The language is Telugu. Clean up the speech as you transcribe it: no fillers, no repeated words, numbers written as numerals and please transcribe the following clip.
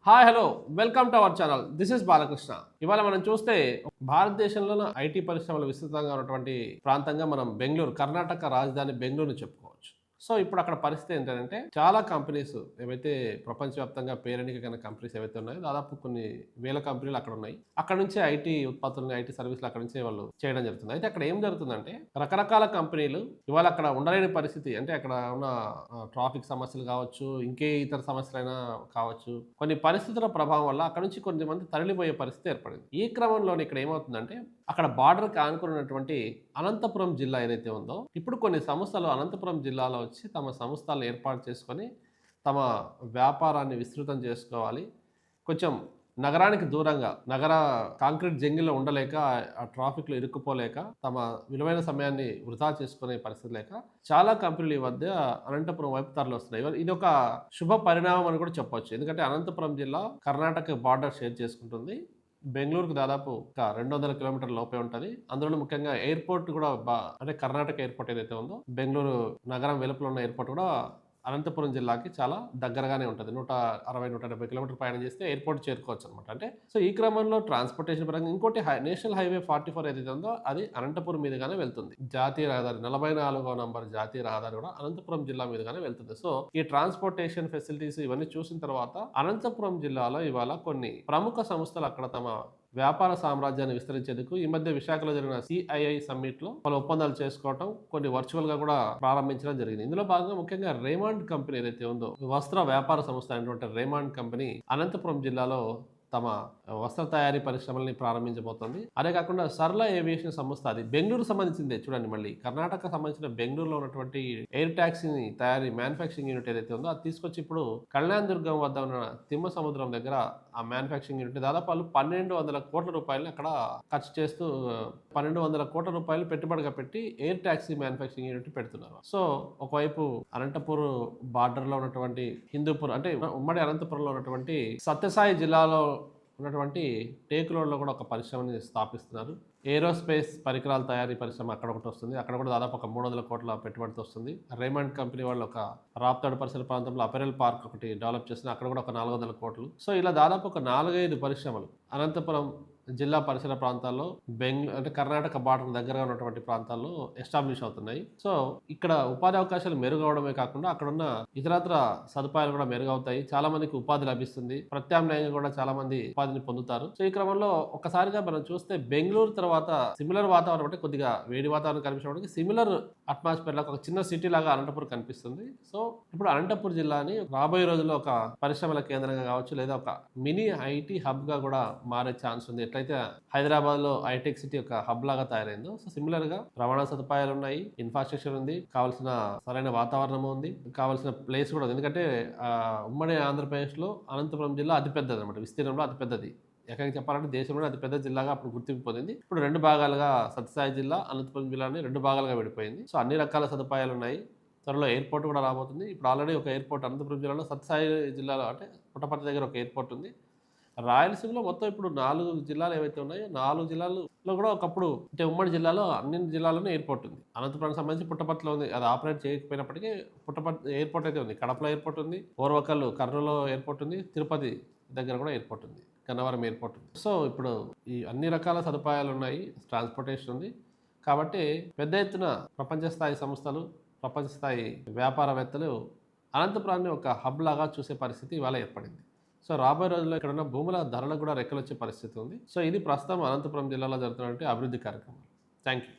Hi hello welcome to our channel. This is Balakrishna. ఇవాళ మనం చూస్తే భారతదేశంలోనే ఐటీ పరిశ్రమలు విస్తృతంగా ఉన్నటువంటి ప్రాంతంగా మనం బెంగళూరు, కర్ణాటక రాజధాని బెంగళూరుని చెప్పుకోవచ్చు. సో ఇప్పుడు అక్కడ పరిస్థితి ఏంటంటే చాలా కంపెనీస్ ఏవైతే ప్రపంచవ్యాప్తంగా పేరెన్నికైన కంపెనీస్ ఏవైతే ఉన్నాయో దాదాపు కొన్ని వేల కంపెనీలు అక్కడ ఉన్నాయి. అక్కడ నుంచే ఐటీ ఉత్పత్తులని, ఐటీ సర్వీసులు అక్కడ నుంచే వాళ్ళు చేయడం జరుగుతుంది. అయితే అక్కడ ఏం జరుగుతుందంటే రకరకాల కంపెనీలు ఇవాళ అక్కడ ఉండలేని పరిస్థితి, అంటే అక్కడ ఉన్న ట్రాఫిక్ సమస్యలు కావచ్చు, ఇంకే ఇతర సమస్యలైనా కావచ్చు, కొన్ని పరిస్థితుల ప్రభావం వల్ల అక్కడ నుంచి కొంతమంది తరలిపోయే పరిస్థితి ఏర్పడింది. ఈ క్రమంలోనే ఇక్కడ ఏమవుతుందంటే అక్కడ బార్డర్‌కి ఆనుకున్నటువంటి అనంతపురం జిల్లా ఏదైతే ఉందో, ఇప్పుడు కొన్ని సంస్థలు అనంతపురం జిల్లాలో వచ్చి తమ సంస్థలను ఏర్పాటు చేసుకొని, తమ వ్యాపారాన్ని విస్తృతం చేసుకోవాలి. కొంచెం నగరానికి దూరంగా, కాంక్రీట్ జంగిల్‌లో ఉండలేక, ఆ ట్రాఫిక్‌లో ఇరుక్కుపోలేక, తమ విలువైన సమయాన్ని వృధా చేసుకునే పరిస్థితి లేక, చాలా కంపెనీలు ఈ మధ్య అనంతపురం వైపు తరలొస్తున్నాయి. ఇదొక శుభ పరిణామం అని కూడా చెప్పొచ్చు. ఎందుకంటే అనంతపురం జిల్లా కర్ణాటక బార్డర్ షేర్ చేసుకుంటుంది. బెంగుళూరుకి దాదాపు ఒక 200 కిలోమీటర్ల లోపే ఉంటది. అందులోను ముఖ్యంగా ఎయిర్‌పోర్ట్ కూడా అంటే కర్ణాటక ఎయిర్‌పోర్ట్ ఏదైతే ఉందో, బెంగుళూరు నగరం వెలుపల ఉన్న ఎయిర్‌పోర్ట్ కూడా అనంతపురం జిల్లాకి చాలా దగ్గరగానే ఉంటది. 160, 170 కిలోమీటర్లు ప్రయాణం చేస్తే ఎయిర్‌పోర్ట్ చేరుకోవచ్చనమాట. అంటే సో ఈ క్రమంలో ట్రాన్స్‌పోర్టేషన్ పరంగా ఇంకోటి నేషనల్ హైవే 44 ఏదైతే ఉందో అది అనంతపురం మీదుగానే వెళ్తుంది. జాతీయ రహదారి 44వ నంబర్ జాతీయ రహదారి కూడా అనంతపురం జిల్లా మీదుగానే వెళ్తుంది. సో ఈ ట్రాన్స్‌పోర్టేషన్ ఫెసిలిటీస్ ఇవన్నీ చూసిన తర్వాత అనంతపురం జిల్లాలో ఇవాళ కొన్ని ప్రముఖ సంస్థలు అక్కడ తమ వ్యాపార సామ్రాజ్యాన్ని విస్తరించేందుకు ఈ మధ్య విశాఖలో జరిగిన సిఐఐ సమ్మిట్ లో పలు ఒప్పందాలు చేసుకోవటం, కొన్ని వర్చువల్ గా కూడా ప్రారంభించడం జరిగింది. ఇందులో భాగంగా ముఖ్యంగా రేమాండ్ కంపెనీ ఏదైతే ఉందో, వస్త్ర వ్యాపార సంస్థ అయినటువంటి రేమాండ్ కంపెనీ అనంతపురం జిల్లాలో తమ వస్త్ర తయారీ పరిశ్రమల్ని ప్రారంభించబోతోంది. అదే కాకుండా సరళ ఏవియేషన్ సంస్థ, అది బెంగళూరు సంబంధించిందే చూడండి. మళ్ళీ కర్ణాటక సంబంధించిన బెంగళూరులో ఉన్నటువంటి ఎయిర్ టాక్సీని తయారీ మ్యానుఫ్యాక్చరింగ్ యూనిట్ ఏదైతే ఉందో అది తీసుకొచ్చి ఇప్పుడు కళ్యాణ్ దుర్గం వద్ద ఉన్న తిమ్మ సముద్రం దగ్గర ఆ మ్యానుఫ్యాక్చరింగ్ యూనిట్ దాదాపు వాళ్ళు 1200 కోట్ల రూపాయలని అక్కడ ఖర్చు చేస్తూ 1200 కోట్ల రూపాయలు పెట్టుబడిగా పెట్టి ఎయిర్ టాక్సీ మ్యానుఫ్యాక్చరింగ్ యూనిట్ పెడుతున్నారు. సో ఒకవైపు అనంతపూర్ బార్డర్ లో ఉన్నటువంటి హిందూపూర్, అంటే ఉమ్మడి అనంతపురంలో ఉన్నటువంటి సత్యసాయి జిల్లాలో ఉన్నటువంటి టేకులోడ్లో కూడా ఒక పరిశ్రమని స్థాపిస్తున్నారు. ఏరోస్పేస్ పరికరాల తయారీ పరిశ్రమ అక్కడ ఒకటి వస్తుంది. అక్కడ కూడా దాదాపు ఒక 300 కోట్ల పెట్టుబడితో వస్తుంది. రేమండ్ కంపెనీ వాళ్ళు ఒక రాప్తాడు పరిసర ప్రాంతంలో అపెరల్ పార్క్ ఒకటి డెవలప్ చేస్తుంది. అక్కడ కూడా ఒక 400 కోట్లు. సో ఇలా దాదాపు ఒక 4-5 పరిశ్రమలు అనంతపురం జిల్లా పరిసర ప్రాంతాల్లో అంటే కర్ణాటక బార్డర్ దగ్గరగా ఉన్నటువంటి ప్రాంతాల్లో ఎస్టాబ్లిష్ అవుతున్నాయి. సో ఇక్కడ ఉపాధి అవకాశాలు మెరుగవడమే కాకుండా అక్కడున్న ఇతరత్ర సదుపాయాలు కూడా మెరుగవుతాయి. చాలా మందికి ఉపాధి లభిస్తుంది. ప్రత్యామ్నాయంగా కూడా చాలా మంది ఉపాధిని పొందుతారు. సో ఈ క్రమంలో ఒక్కసారిగా మనం చూస్తే బెంగళూరు తర్వాత సిమిలర్ వాతావరణం, అంటే కొద్దిగా వేడి వాతావరణం కనిపించడానికి సిమిలర్ అట్మాస్ఫియర్ లాగా ఒక చిన్న సిటీ లాగా అనంతపురం కనిపిస్తుంది. సో ఇప్పుడు అనంతపురం జిల్లాని రాబోయే రోజుల్లో ఒక పరిశ్రమల కేంద్రంగా కావచ్చు, లేదా ఒక మినీ ఐటీ హబ్ గా కూడా మారే ఛాన్స్ ఉంది. ఎట్లయితే హైదరాబాద్ లో హైటెక్ సిటీ ఒక హబ్ లాగా తయారైందో, సో సిమిలర్ గా రవాణా సదుపాయాలు ఉన్నాయి, ఇన్ఫ్రాస్ట్రక్చర్ ఉంది, కావాల్సిన సరైన వాతావరణం ఉంది, కావాల్సిన ప్లేస్ కూడా ఉంది. ఎందుకంటే ఉమ్మడి ఆంధ్రప్రదేశ్ లో అనంతపురం జిల్లా అతిపెద్దది అనమాట, విస్తీర్ణంలో అతిపెద్దది. ఎక్కడికి చెప్పాలంటే దేశంలోనే అతిపెద్ద జిల్లాగా అప్పుడు గుర్తింపు పొందింది. ఇప్పుడు 2 భాగాలుగా సత్యసాయి జిల్లా, అనంతపురం జిల్లాని 2 భాగాలుగా విడిపోయింది. సో అన్ని రకాల సదుపాయాలు ఉన్నాయి. త్వరలో ఎయిర్పోర్ట్ కూడా రాబోతుంది. ఇప్పుడు ఆల్రెడీ ఒక ఎయిర్పోర్ట్ అనంతపురం జిల్లాలో సత్యసాయి జిల్లాలో, అంటే పుట్టపర్తి దగ్గర ఒక ఎయిర్పోర్ట్ ఉంది. రాయలసీమలో మొత్తం ఇప్పుడు 4 జిల్లాలు ఏవైతే ఉన్నాయో 4 జిల్లాల్లో కూడా ఒకప్పుడు, అంటే ఉమ్మడి జిల్లాలో అన్ని జిల్లాల్లోనే ఎయిర్పోర్ట్ ఉంది. అనంతపురానికి సంబంధించి పుట్టపర్తిలో ఉంది. అది ఆపరేట్ చేయకపోయినప్పటికీ పుట్టపర్తి ఎయిర్పోర్ట్ అయితే ఉంది. కడపలో ఎయిర్పోర్ట్ ఉంది, ఓర్వకల్లు కర్నూలులో ఎయిర్పోర్ట్ ఉంది, తిరుపతి దగ్గర కూడా ఎయిర్పోర్ట్ ఉంది, గన్నవరం ఎయిర్పోర్ట్ ఉంది. సో ఇప్పుడు ఈ అన్ని రకాల సదుపాయాలు ఉన్నాయి, ట్రాన్స్పోర్టేషన్ ఉంది. కాబట్టి పెద్ద ఎత్తున ప్రపంచ స్థాయి సంస్థలు, ప్రపంచ స్థాయి వ్యాపారవేత్తలు అనంతపురాన్ని ఒక హబ్ లాగా చూసే పరిస్థితి ఇవాళ ఏర్పడింది. సో రాబోయే రోజుల్లో ఇక్కడ ఉన్న భూముల ధరలకు కూడా రెక్కలొచ్చే పరిస్థితి ఉంది. సో ఇది ప్రస్తుతం అనంతపురం జిల్లాలో జరుగుతున్నటువంటి అభివృద్ధి కార్యక్రమాలు. Thank you.